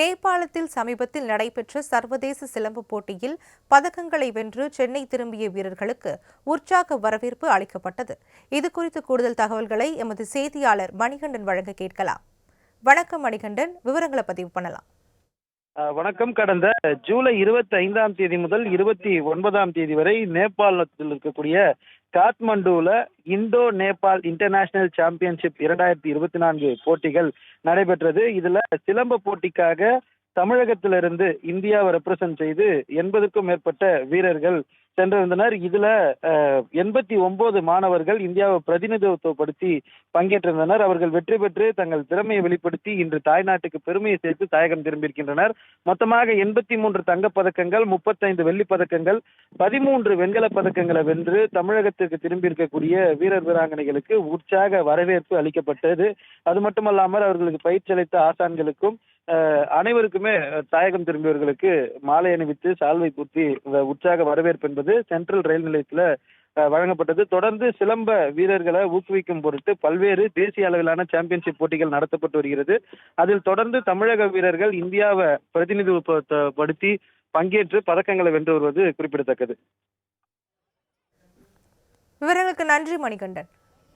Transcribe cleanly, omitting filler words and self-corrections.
நேபாளத்தில் சமீபத்தில் நடைபெற்ற சர்வதேச சிலம்பு போட்டியில் பதக்கங்களை வென்று சென்னை திரும்பிய வீரர்களுக்கு உற்சாக வரவேற்பு அளிக்கப்பட்டது. இதுகுறித்து கூடுதல் தகவல்களை எமது செய்தியாளர் மணிகண்டன் வழங்க கேட்கலாம். வணக்கம் மணிகண்டன், விவரங்களை பதிவு பண்ணலாம். வணக்கம். கடந்த ஜூலை 25ஆம் தேதி முதல் 29ஆம் தேதி வரை நேபாளத்தில் இருக்கக்கூடிய காத்மண்டுல இந்தோ நேபாள் இன்டர்நேஷனல் சாம்பியன்ஷிப் 2024 போட்டிகள் நடைபெற்றது. இதுல சிலம்ப போட்டிக்காக தமிழகத்திலிருந்து இந்தியாவை ரெப்ரசன்ட் செய்து 80க்கும் மேற்பட்ட வீரர்கள் சென்றிருந்தனர். இதுல 89 மாணவர்கள் இந்தியாவை பிரதிநிதித்துவப்படுத்தி பங்கேற்றிருந்தனர். அவர்கள் வெற்றி பெற்று தங்கள் திறமையை வெளிப்படுத்தி இன்று தாய்நாட்டுக்கு பெருமையை சேர்த்து தாயகம் திரும்பியிருக்கின்றனர். மொத்தமாக 83 தங்கப் பதக்கங்கள், 35 வெள்ளிப் பதக்கங்கள், 13 வெண்கலப் பதக்கங்களை வென்று தமிழகத்திற்கு திரும்பியிருக்கக்கூடிய வீரர் வீராங்கனைகளுக்கு உற்சாக வரவேற்பு அளிக்கப்பட்டது. அது மட்டுமல்லாமல் அவர்களுக்கு பயிற்சி அளித்த ஆசான்களுக்கும் அனைவருக்குமே தாயகம் திரும்பியவர்களுக்கு மாலை அணிவித்து சால்வை பூர்த்தி உற்சாக வரவேற்பு என்பது சென்ட்ரல் ரயில் நிலையத்துல வழங்கப்பட்டது. தொடர்ந்து சிலம்ப வீரர்களை ஊக்குவிக்கும் பொருட்டு பல்வேறு தேசிய அளவிலான சாம்பியன்ஷிப் போட்டிகள் நடத்தப்பட்டு வருகிறது. அதில் தொடர்ந்து தமிழக வீரர்கள் இந்தியாவை பிரதிநிதித்துவப்படுத்தி பங்கேற்று பதக்கங்களை வென்று வருவது குறிப்பிடத்தக்கது. விவரங்களுக்கு நன்றி மணிகண்டன்.